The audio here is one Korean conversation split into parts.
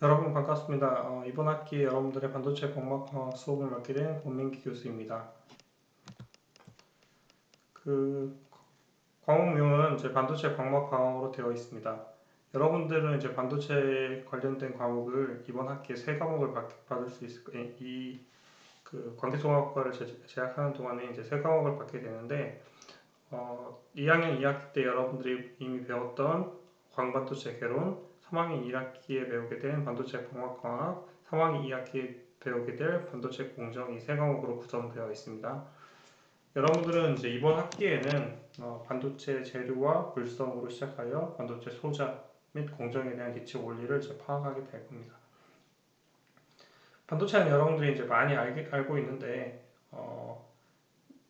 여러분 반갑습니다. 이번 학기 여러분들의 반도체 공학과학 수업을 맡게 된 권민기 교수입니다. 그 과목명은 이제 반도체 광학과학으로 되어 있습니다. 여러분들은 이제 반도체 관련된 과목을 이번 학기에 세 과목을 받을 수 있을 거예요. 이그 관계통합과를 재학하는 동안에 이제 세 과목을 받게 되는데 2학년 2학기 때 여러분들이 이미 배웠던 광반도체 개론, 3학년 1학기에 배우게 된 반도체 공학과학, 3학년 2학기에 배우게 될 반도체 공정 이 세 과목으로 구성되어 있습니다. 여러분들은 이제 이번 학기에는 반도체 재료와 불성으로 시작하여 반도체 소자 및 공정에 대한 기초 원리를 이제 파악하게 될 겁니다. 반도체는 여러분들이 이제 많이 알고 있는데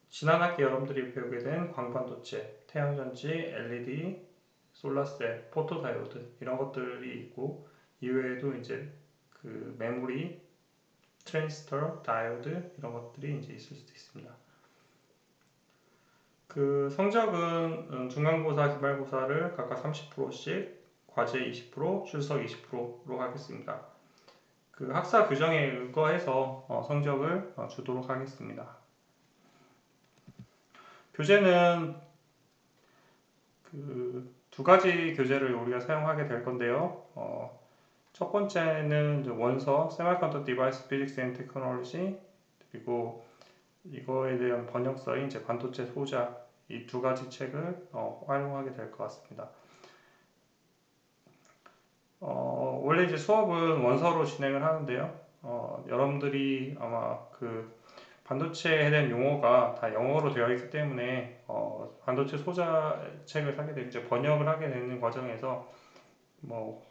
지난 학기 여러분들이 배우게 된 광반도체, 태양전지, LED, 솔라셀, 포토다이오드 이런 것들이 있고 이외에도 이제 그 메모리, 트랜지스터, 다이오드 이런 것들이 이제 있을 수도 있습니다. 그 성적은 중간고사, 기말고사를 각각 30%씩, 과제 20%, 출석 20%로 하겠습니다. 그 학사 규정에 의거해서 성적을 주도록 하겠습니다. 교재는 그 두 가지 교재를 우리가 사용하게 될 건데요. 첫 번째는 원서 Semiconductor Device Physics and Technology, 그리고 이거에 대한 번역서인 이제 반도체 소자, 이 두 가지 책을 활용하게 될 것 같습니다. 원래 이제 수업은 원서로 진행을 하는데요. 여러분들이 아마 그 반도체에 대한 용어가 다 영어로 되어 있기 때문에 반도체 소자 책을 사게 되면 이제 번역을 하게 되는 과정에서 뭐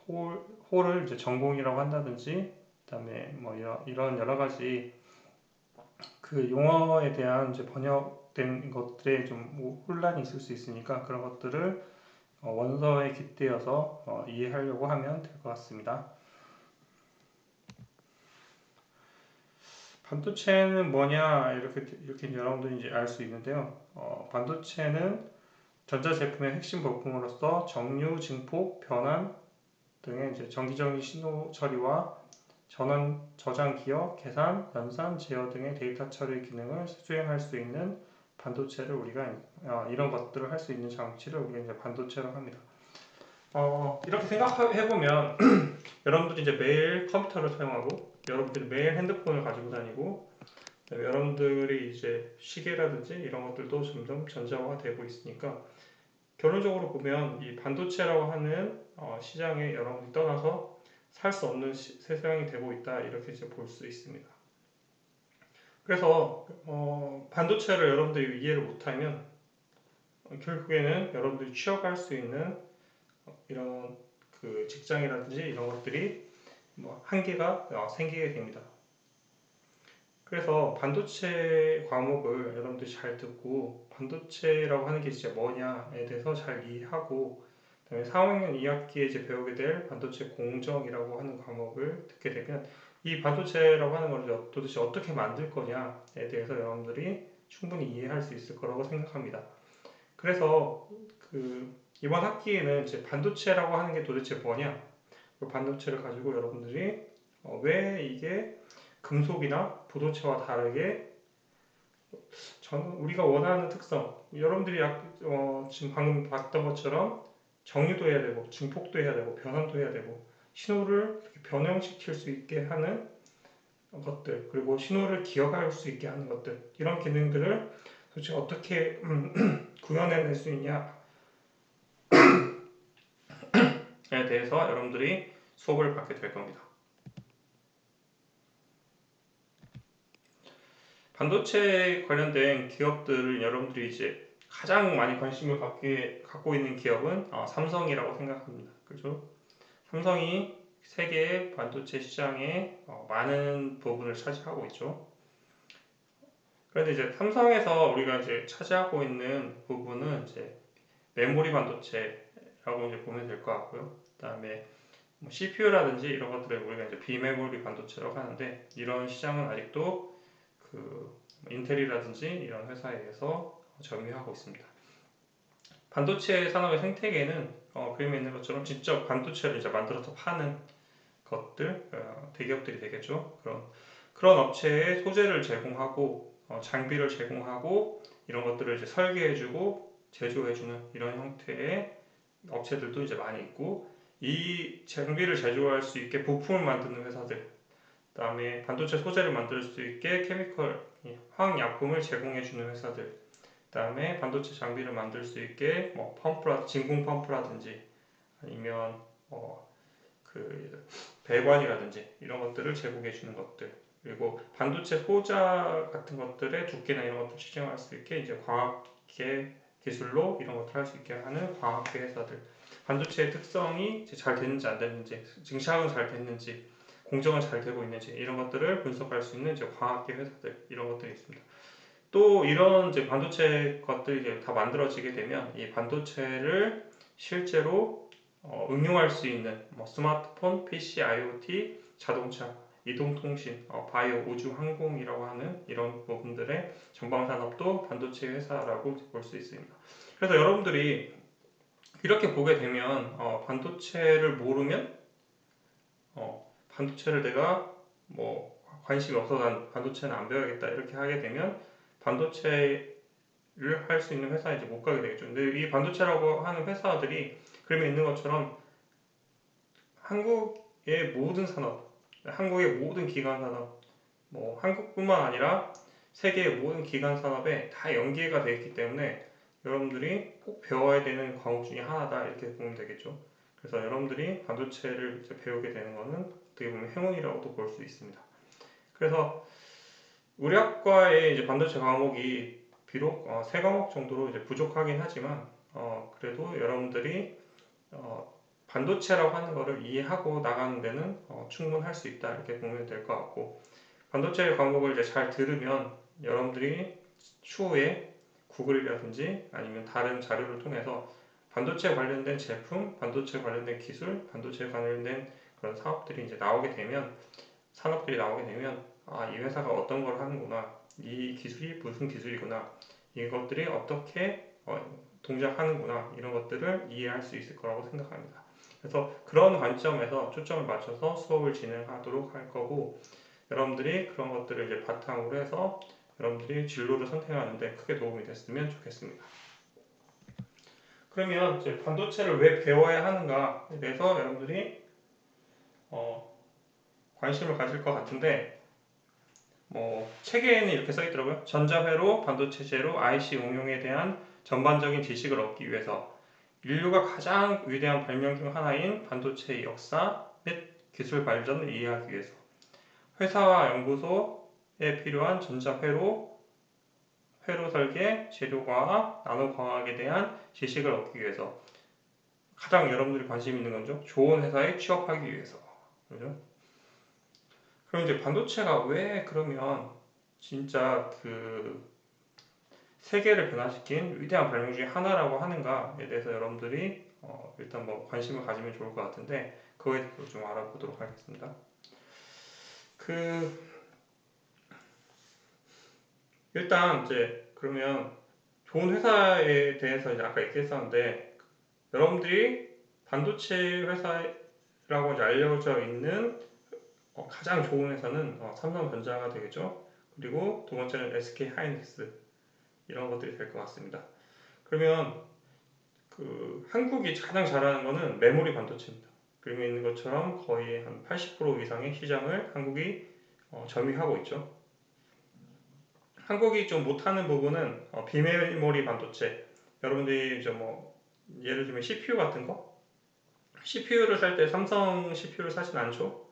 홀을 이제 전공이라고 한다든지, 그다음에 뭐 이런 여러 가지 그 용어에 대한 이제 번역된 것들에 좀 혼란이 있을 수 있으니까 그런 것들을 원서에 깃대어서 이해하려고 하면 될 것 같습니다. 반도체는 뭐냐 이렇게 여러분들이 이제 알 수 있는데요. 반도체는 전자제품의 핵심 부품으로서 정류, 증폭, 변환 등의 이제 정기적인 신호 처리와 전원, 저장, 기억, 계산, 연산, 제어 등의 데이터 처리 기능을 수행할 수 있는 반도체를 우리가 이런 것들을 할 수 있는 장치를 우리가 이제 반도체라고 합니다. 이렇게 생각해 보면 여러분들이 이제 매일 컴퓨터를 사용하고 여러분들이 매일 핸드폰을 가지고 다니고 여러분들이 이제 시계라든지 이런 것들도 점점 전자화되고 있으니까 결론적으로 보면 이 반도체라고 하는 시장에 여러분이 떠나서 살 수 없는 세상이 되고 있다 이렇게 이제 볼 수 있습니다. 그래서 반도체를 여러분들이 이해를 못하면 결국에는 여러분들이 취업할 수 있는 이런 그 직장이라든지 이런 것들이 뭐 한계가 생기게 됩니다. 그래서 반도체 과목을 여러분들이 잘 듣고 반도체라고 하는 게 진짜 뭐냐에 대해서 잘 이해하고 그다음에 4학년 2학기에 이제 배우게 될 반도체 공정이라고 하는 과목을 듣게 되면 이 반도체라고 하는 걸 도대체 어떻게 만들 거냐에 대해서 여러분들이 충분히 이해할 수 있을 거라고 생각합니다. 그래서 그 이번 학기에는 이제 반도체라고 하는 게 도대체 뭐냐, 그 반도체를 가지고 여러분들이 왜 이게 금속이나 부도체와 다르게 저는 우리가 원하는 특성, 여러분들이 지금 방금 봤던 것처럼 정유도 해야 되고 증폭도 해야 되고 변환도 해야 되고 신호를 이렇게 변형시킬 수 있게 하는 것들, 그리고 신호를 기억할 수 있게 하는 것들, 이런 기능들을 도대체 어떻게 구현해낼 수 있냐에 대해서 여러분들이 수업을 받게 될 겁니다. 반도체 관련된 기업들을 여러분들이 이제 가장 많이 관심을 갖고 있는 기업은 삼성이라고 생각합니다. 그죠? 삼성이 세계 반도체 시장의 많은 부분을 차지하고 있죠. 그런데 이제 삼성에서 우리가 이제 차지하고 있는 부분은 이제 메모리 반도체라고 이제 보면 될 것 같고요. 그다음에 뭐 CPU라든지 이런 것들을 우리가 이제 비메모리 반도체라고 하는데 이런 시장은 아직도 그 인텔이라든지 이런 회사에 의해서 점유하고 있습니다. 반도체 산업의 생태계는 그림에 있는 것처럼 직접 반도체를 이제 만들어서 파는 것들, 대기업들이 되겠죠. 그런 업체에 소재를 제공하고 장비를 제공하고 이런 것들을 이제 설계해주고 제조해주는 이런 형태의 업체들도 이제 많이 있고, 이 장비를 제조할 수 있게 부품을 만드는 회사들, 그다음에 반도체 소재를 만들 수 있게 케미컬, 화학약품을 제공해주는 회사들, 그다음에 반도체 장비를 만들 수 있게 뭐 진공 펌프라든지 아니면 그 배관이라든지 이런 것들을 제공해 주는 것들, 그리고 반도체 소자 같은 것들의 두께나 이런 것들 측정할 수 있게 이제 과학계 기술로 이런 것들 할 수 있게 하는 과학계 회사들, 반도체의 특성이 이제 잘 됐는지 안 됐는지, 증착은 잘 됐는지, 공정은 잘 되고 있는지 이런 것들을 분석할 수 있는 이제 과학계 회사들, 이런 것들이 있습니다. 또 이런 이제 반도체 것들이 이제 다 만들어지게 되면 이 반도체를 실제로 응용할 수 있는 뭐 스마트폰, PC, IoT, 자동차, 이동통신, 바이오, 우주, 항공이라고 하는 이런 부분들의 전방 산업도 반도체 회사라고 볼 수 있습니다. 그래서 여러분들이 이렇게 보게 되면 반도체를 모르면 반도체를 내가 뭐 관심이 없어서 난 반도체는 안 배워야겠다 이렇게 하게 되면 반도체를 할 수 있는 회사에 이제 못 가게 되겠죠. 근데 이 반도체라고 하는 회사들이 그림에 있는 것처럼 한국의 모든 산업, 한국의 모든 기관 산업, 뭐 한국뿐만 아니라 세계의 모든 기관 산업에 다 연계가 되어 있기 때문에 여러분들이 꼭 배워야 되는 과목 중에 하나다 이렇게 보면 되겠죠. 그래서 여러분들이 반도체를 이제 배우게 되는 것은 어떻게 보면 행운이라고도 볼 수 있습니다. 그래서 우리 학과의 이제 반도체 과목이 비록 세 과목 정도로 이제 부족하긴 하지만 그래도 여러분들이 반도체라고 하는 것을 이해하고 나가는 데는 충분할 수 있다 이렇게 보면 될 것 같고, 반도체 과목을 이제 잘 들으면 여러분들이 추후에 구글이라든지 아니면 다른 자료를 통해서 반도체 관련된 제품, 반도체 관련된 기술, 반도체 관련된 그런 사업들이 이제 나오게 되면, 산업들이 나오게 되면 이 회사가 어떤 걸 하는구나, 이 기술이 무슨 기술이구나, 이것들이 어떻게 동작하는구나 이런 것들을 이해할 수 있을 거라고 생각합니다. 그래서 그런 관점에서 초점을 맞춰서 수업을 진행하도록 할 거고, 여러분들이 그런 것들을 이제 바탕으로 해서 여러분들이 진로를 선택하는데 크게 도움이 됐으면 좋겠습니다. 그러면 이제 반도체를 왜 배워야 하는가에 대해서 여러분들이 관심을 가질 것 같은데, 뭐 책에는 이렇게 써 있더라고요. 전자회로, 반도체 재료, IC 응용에 대한 전반적인 지식을 얻기 위해서 인류가 가장 위대한 발명 중 하나인 반도체의 역사 및 기술 발전을 이해하기 위해서 회사와 연구소에 필요한 전자회로, 회로 설계, 재료과학, 나노과학에 대한 지식을 얻기 위해서, 가장 여러분들이 관심 있는 건죠. 좋은 회사에 취업하기 위해서. 그죠? 그럼 이제 반도체가 왜 그러면 진짜 그 세계를 변화시킨 위대한 발명 중에 하나라고 하는가에 대해서 여러분들이 일단 뭐 관심을 가지면 좋을 것 같은데, 그거에 대해서 좀 알아보도록 하겠습니다. 일단 이제 그러면 좋은 회사에 대해서 이제 아까 얘기했었는데, 여러분들이 반도체 회사라고 이제 알려져 있는 가장 좋은 회사는 삼성전자가 되겠죠. 그리고 두 번째는 SK 하이닉스, 이런 것들이 될 것 같습니다. 그러면 한국이 가장 잘하는 거는 메모리 반도체입니다. 그림에 있는 것처럼 거의 한 80% 이상의 시장을 한국이 점유하고 있죠. 한국이 좀 못하는 부분은 비메모리 반도체. 여러분들이 이제 뭐 예를 들면 CPU 같은 거, CPU를 살 때 삼성 CPU를 사진 않죠.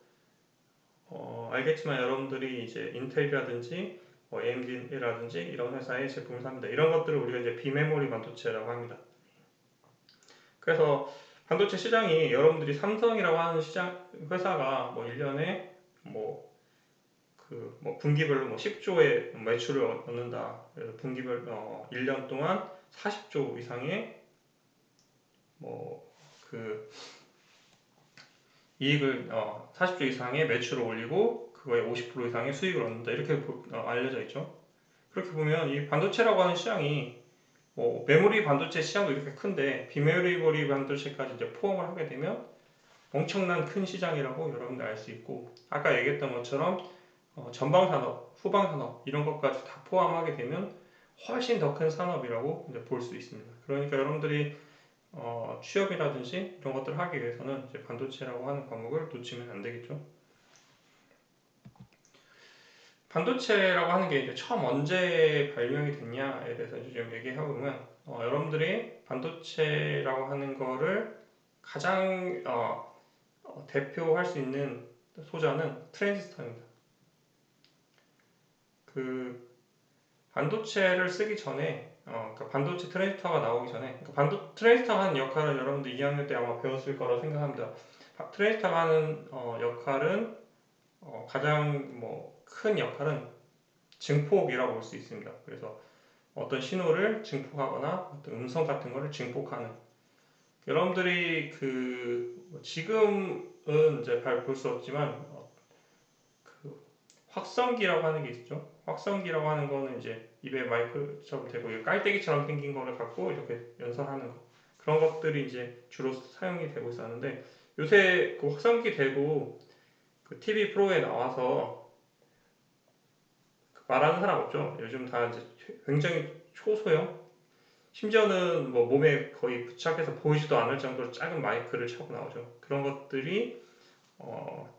알겠지만 여러분들이 이제 인텔이라든지 AMD라든지 이런 회사의 제품을 삽니다. 이런 것들을 우리가 이제 비메모리 반도체라고 합니다. 그래서 반도체 시장이 여러분들이 삼성이라고 하는 회사가 뭐 1년에 분기별로 10조의 매출을 얻는다. 그래서 분기별 1년 동안 40조 이상의 이익을 40조 이상의 매출을 올리고 그거에 50% 이상의 수익을 얻는다. 이렇게 알려져 있죠. 그렇게 보면 이 반도체라고 하는 시장이 메모리 반도체 시장도 이렇게 큰데 비메모리 반도체까지 이제 포함을 하게 되면 엄청난 큰 시장이라고 여러분들 알 수 있고, 아까 얘기했던 것처럼 전방 산업, 후방 산업 이런 것까지 다 포함하게 되면 훨씬 더 큰 산업이라고 이제 볼 수 있습니다. 그러니까 여러분들이 취업이라든지 이런 것들을 하기 위해서는 이제 반도체라고 하는 과목을 놓치면 안 되겠죠. 반도체라고 하는 게 이제 처음 언제 발명이 됐냐에 대해서 이제 좀 얘기해 보면, 여러분들이 반도체라고 하는 거를 가장 대표할 수 있는 소자는 트랜지스터입니다. 그 반도체를 쓰기 전에, 그러니까 반도체 트랜지스터가 나오기 전에, 그러니까 트랜지스터가 하는 역할은 여러분들 2학년 때 아마 배웠을 거라 생각합니다. 트랜지스터가 하는 역할은 가장 큰 역할은 증폭이라고 볼 수 있습니다. 그래서 어떤 신호를 증폭하거나 어떤 음성 같은 거를 증폭하는, 여러분들이 지금은 이제 잘 볼 수 없지만 그 확성기라고 하는 게 있죠. 확성기라고 하는 거는 이제 입에 마이크처럼 되고 깔때기처럼 생긴 거를 갖고 이렇게 연설하는 거, 그런 것들이 이제 주로 사용이 되고 있었는데, 요새 그 확성기 대고 그 TV 프로에 나와서 말하는 사람 없죠. 요즘 다 이제 굉장히 초소형, 심지어는 몸에 거의 부착해서 보이지도 않을 정도로 작은 마이크를 차고 나오죠. 그런 것들이 어,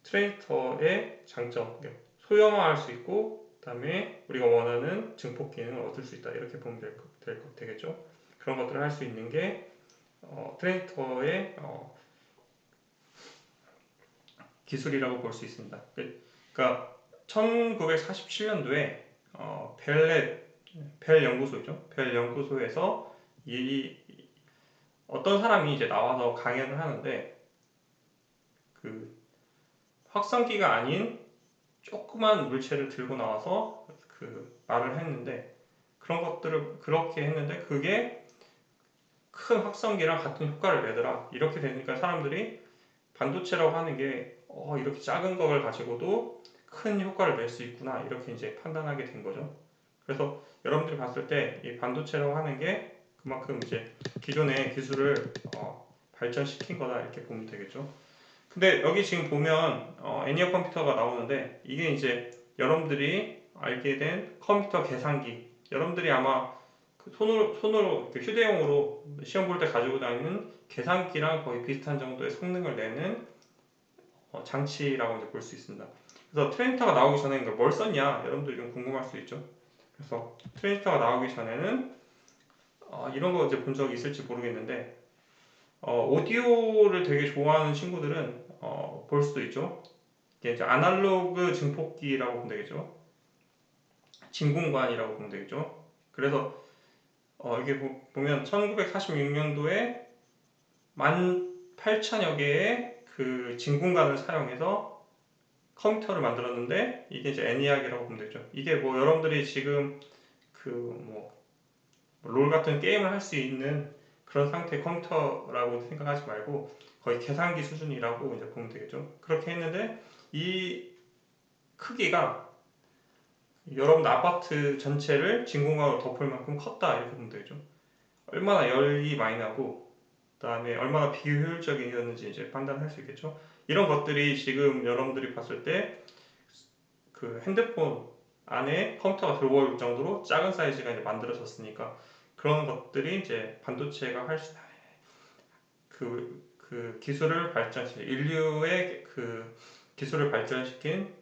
트랜지스터의 장점, 소형화할 수 있고, 그다음에 우리가 원하는 증폭 기능을 얻을 수 있다, 이렇게 보면 되겠죠. 그런 것들을 할 수 있는 게 트랜지스터의 기술이라고 볼 수 있습니다. 그러니까 1947년도에 벨 연구소죠. 벨 연구소에서 어떤 사람이 이제 나와서 강연을 하는데, 그 확성기가 아닌 조그만 물체를 들고 나와서 그 말을 했는데, 그런 것들을 그렇게 했는데 그게 큰 확성기랑 같은 효과를 내더라. 이렇게 되니까 사람들이 반도체라고 하는 게 이렇게 작은 걸 가지고도 큰 효과를 낼 수 있구나, 이렇게 이제 판단하게 된 거죠. 그래서 여러분들이 봤을 때 이 반도체라고 하는 게 그만큼 이제 기존의 기술을 발전시킨 거다, 이렇게 보면 되겠죠. 근데 여기 지금 보면 애니어 컴퓨터가 나오는데, 이게 이제 여러분들이 알게 된 컴퓨터 계산기, 여러분들이 아마 그 손으로 휴대용으로 시험 볼 때 가지고 다니는 계산기랑 거의 비슷한 정도의 성능을 내는 장치라고 이제 볼 수 있습니다. 그래서 트랜지스터가 나오기 전에 뭘 썼냐, 여러분들이 좀 궁금할 수 있죠. 그래서 트랜지스터가 나오기 전에는 이런 거 이제 본 적이 있을지 모르겠는데, 오디오를 되게 좋아하는 친구들은 볼 수도 있죠. 이게 이제 아날로그 증폭기라고 보면 되겠죠. 진공관이라고 보면 되겠죠. 그래서 이게 보면 1946년도에 18,000여 개의 그 진공관을 사용해서 컴퓨터를 만들었는데, 이게 이제 애니악이라고 보면 되죠. 이게 여러분들이 지금 롤 같은 게임을 할 수 있는 그런 상태의 컴퓨터라고 생각하지 말고 거의 계산기 수준이라고 이제 보면 되겠죠. 그렇게 했는데 이 크기가 여러분 아파트 전체를 진공관으로 덮을 만큼 컸다, 이렇게 보면 되죠. 얼마나 열이 많이 나고 그다음에 얼마나 비효율적이었는지 이제 판단할 수 있겠죠. 이런 것들이 지금 여러분들이 봤을 때 그 핸드폰 안에 컴퓨터가 들어올 정도로 작은 사이즈가 이제 만들어졌으니까, 그런 것들이 이제 반도체가 할 수, 그 기술을 발전시킨, 인류의 그 기술을 발전시킨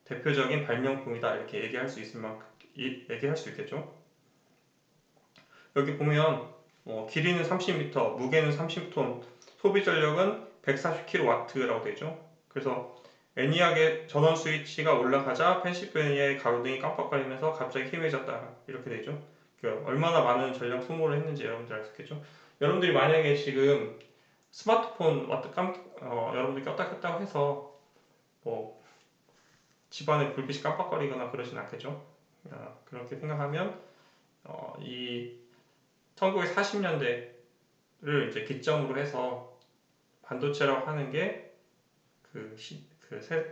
대표적인 발명품이다, 이렇게 얘기할 수 얘기할 수 있겠죠. 여기 보면 길이는 30m, 무게는 30톤, 소비 전력은 140kW라고 되죠. 그래서 애니악의 전원 스위치가 올라가자 펜시베니아의 가로등이 깜빡거리면서 갑자기 희미해졌다, 이렇게 되죠. 얼마나 많은 전력 소모를 했는지 여러분들 알 수 있겠죠. 여러분들이 만약에 지금 스마트폰 여러분들 꼈다 켰다고 해서 뭐 집안에 불빛이 깜빡거리거나 그러진 않겠죠. 그렇게 생각하면 이 1940년대를 이제 기점으로 해서 반도체라고 하는 게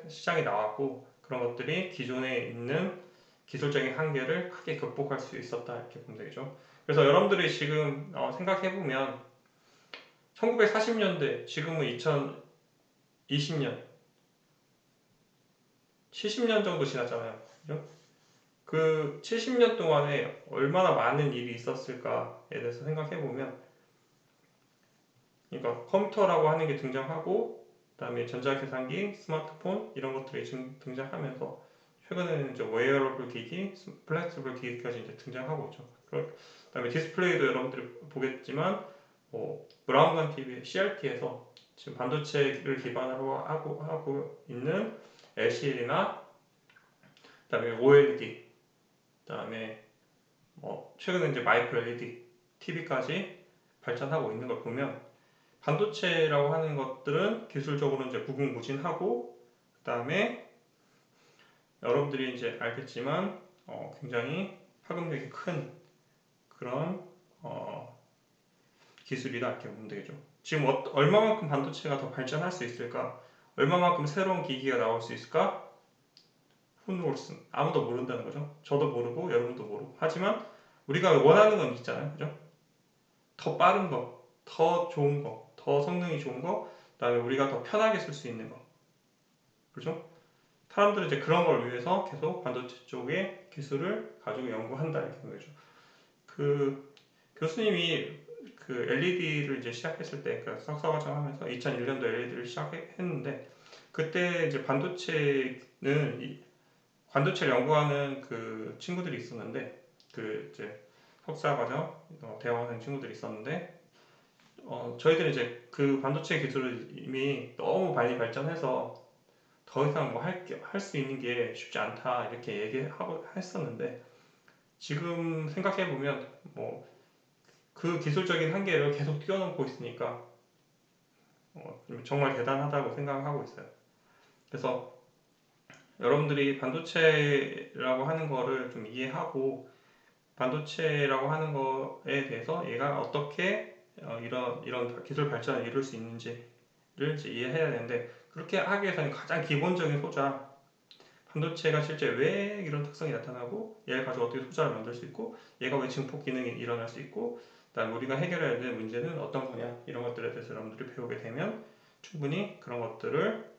시장이 나왔고, 그런 것들이 기존에 있는 기술적인 한계를 크게 극복할 수 있었다, 이렇게 보면 되죠. 그래서 여러분들이 지금 생각해 보면 1940년대, 지금은 2020년, 70년 정도 지났잖아요. 그죠? 그 70년 동안에 얼마나 많은 일이 있었을까에 대해서 생각해 보면, 그러니까 컴퓨터라고 하는 게 등장하고, 그다음에 전자계산기, 스마트폰 이런 것들이 등장하면서 최근에는 이제 웨어러블 기기, 플렉스블 기기까지 이제 등장하고 있죠. 그다음에 디스플레이도 여러분들이 보겠지만, 브라운관 TV, CRT에서 지금 반도체를 기반으로 하고 있는 LCD나 그다음에 OLED, 그다음에 최근에 이제 마이크로 LED, TV까지 발전하고 있는 걸 보면 반도체라고 하는 것들은 기술적으로 이제 무궁무진하고, 그다음에 여러분들이 이제 알겠지만 굉장히 파급력이 큰 그런 기술이다 이렇게 보면 되겠죠. 지금 얼마만큼 반도체가 더 발전할 수 있을까? 얼마만큼 새로운 기기가 나올 수 있을까? 훈홀슨 아무도 모른다는 거죠. 저도 모르고 여러분도 모르고. 하지만 우리가 원하는 건 있잖아요, 그죠? 더 빠른 거, 더 좋은 거, 더 성능이 좋은 거, 그다음에 우리가 더 편하게 쓸 수 있는 거, 그죠? 사람들은 이제 그런 걸 위해서 계속 반도체 쪽의 기술을 가지고 연구한다 이렇게 보는 거죠. 그 교수님이 그 LED를 이제 시작했을 때, 그러니까 석사과정 하면서 2001년도 LED를 시작했는데, 그때 이제 반도체를 연구하는 그 친구들이 있었는데, 그 이제 석사과정 대학원생 친구들이 있었는데, 저희들이 이제 그 반도체 기술을 이미 너무 많이 발전해서 더 이상 뭐 할 수 있는 게 쉽지 않다 이렇게 얘기하고 했었는데, 지금 생각해 보면 뭐 그 기술적인 한계를 계속 뛰어넘고 있으니까 정말 대단하다고 생각하고 있어요. 그래서 여러분들이 반도체라고 하는 거를 좀 이해하고, 반도체라고 하는 거에 대해서 얘가 어떻게 이런 기술 발전을 이룰 수 있는지를 이제 이해해야 되는데, 그렇게 하기 위해서는 가장 기본적인 소자, 반도체가 실제 왜 이런 특성이 나타나고, 얘를 가지고 어떻게 소자를 만들 수 있고, 얘가 왜 증폭 기능이 일어날 수 있고, 그다음에 우리가 해결해야 될 문제는 어떤 거냐, 이런 것들에 대해서 여러분들이 배우게 되면 충분히 그런 것들을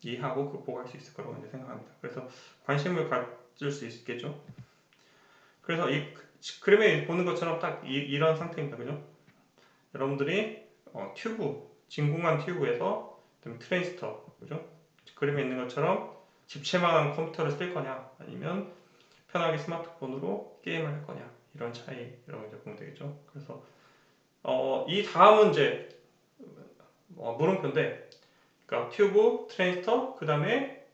이해하고 극복할 수 있을 거라고 이제 생각합니다. 그래서 관심을 가질 수 있겠죠. 그래서 이 그림에 보는 것처럼 딱 이런 상태입니다. 그죠? 여러분들이 진공관 튜브에서 트랜지스터, 그죠? 그림에 있는 것처럼 집채만한 컴퓨터를 쓸 거냐, 아니면 편하게 스마트폰으로 게임을 할 거냐, 이런 차이라고 이제 보면 되겠죠. 그래서 이 다음은 이제 물음표인데, 그러니까 튜브, 트랜지스터, 그 다음에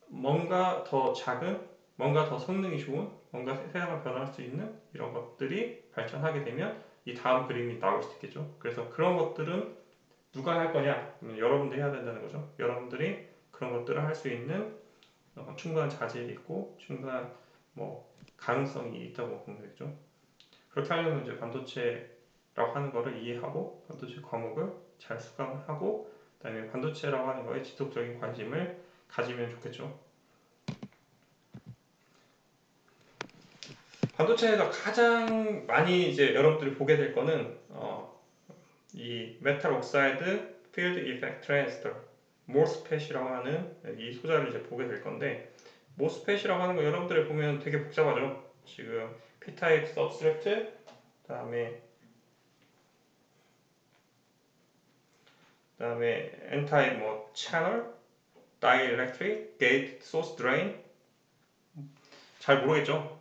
뭔가 더 작은, 뭔가 더 성능이 좋은, 뭔가 세상을 변화할 수 있는 이런 것들이 발전하게 되면 이 다음 그림이 나올 수 있겠죠. 그래서 그런 것들은 누가 할 거냐? 여러분들이 해야 된다는 거죠. 여러분들이 그런 것들을 할 수 있는 충분한 자질이 있고 충분한 가능성이 있다고 보면 되겠죠. 그렇게 하려면 이제 반도체라고 하는 거를 이해하고 반도체 과목을 잘 수강을 하고, 그다음에 반도체라고 하는 거에 지속적인 관심을 가지면 좋겠죠. 반도체에서 가장 많이 이제 여러분들이 보게 될 거는 이 메탈 옥사이드 필드 이펙트 트랜지스터, 모스펫이라고 하는 이 소자를 이제 보게 될 건데, 모스펫이라고 하는 거 여러분들이 보면 되게 복잡하죠. 지금 P-타입 서브스트랙트, 그다음에 N-타입 채널, 다이엘렉트릭, 게이트, 소스, 드레인, 잘 모르겠죠.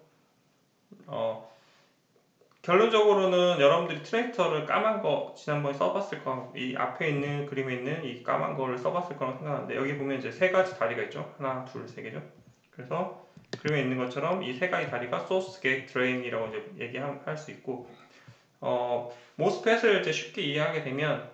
결론적으로는 여러분들이 트랜지스터를 까만 거 지난번에 써봤을 거, 이 앞에 있는 그림에 있는 이 까만 거를 써봤을 거라고 생각하는데, 여기 보면 이제 세 가지 다리가 있죠. 하나, 둘, 세 개죠. 그래서 그림에 있는 것처럼 이 세 가지 다리가 소스, 게이트, 드레인이라고 이제 얘기할 수 있고, 모스펫을 이제 쉽게 이해하게 되면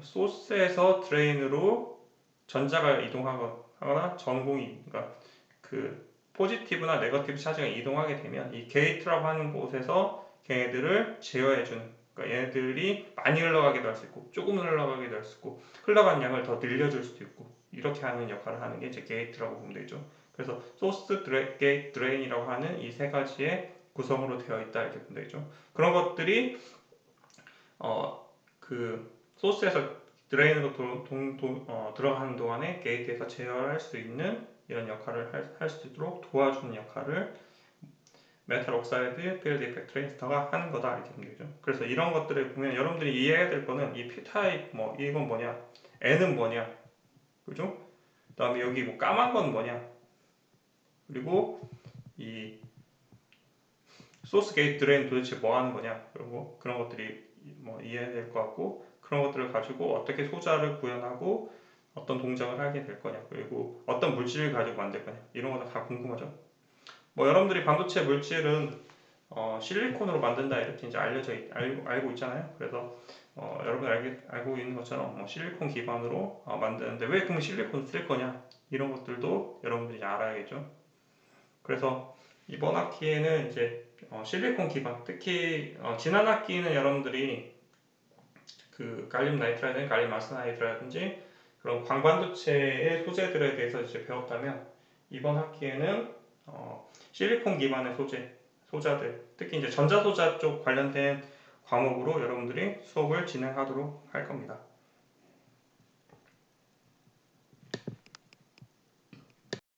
소스에서 드레인으로 전자가 이동하거나 전공이, 그러니까 그 포지티브나 네거티브 차지가 이동하게 되면 이 게이트라고 하는 곳에서 걔네들을 제어해주는, 그러니까 얘네들이 많이 흘러가기도 할 수 있고 조금 흘러가기도 할 수 있고 흘러간 양을 더 늘려줄 수도 있고, 이렇게 하는 역할을 하는 게 이제 게이트라고 보면 되죠. 그래서 소스, 게이트, 드레인이라고 하는 이 세 가지의 구성으로 되어 있다 이렇게 보면 되죠. 그런 것들이 그 소스에서 드레인으로 들어가는 동안에 게이트에서 제어할 수 있는 이런 역할을 할 수 있도록 도와주는 역할을 메탈 옥사이드 필드 이펙트 트랜지스터가 하는 거다 이렇게 보면 되죠. 그래서 이런 것들을 보면 여러분들이 이해해야 될 거는 이 P 타입 뭐 이건 뭐냐, N은 뭐냐, 그죠? 그다음에 여기 뭐 까만 건 뭐냐, 그리고 이 소스 게이트 드레인 도대체 뭐 하는 거냐, 그런 것들이 뭐 이해해야 될 것 같고, 그런 것들을 가지고 어떻게 소자를 구현하고 어떤 동작을 하게 될 거냐, 그리고 어떤 물질을 가지고 만들 거냐, 이런 거 다 궁금하죠. 뭐 여러분들이 반도체 물질은 실리콘으로 만든다 이렇게 이제 알고 있잖아요. 그래서 여러분들 알고 있는 것처럼 뭐 실리콘 기반으로 만드는데 왜 그럼 실리콘 쓸 거냐, 이런 것들도 여러분들이 알아야겠죠. 그래서 이번 학기에는 이제 실리콘 기반, 특히 지난 학기는 여러분들이 그 갈륨 나이트라든지 갈륨 아스나이드라든지 그런 광반도체의 소재들에 대해서 이제 배웠다면, 이번 학기에는 실리콘 기반의 소자들, 특히 이제 전자소자 쪽 관련된 과목으로 여러분들이 수업을 진행하도록 할 겁니다.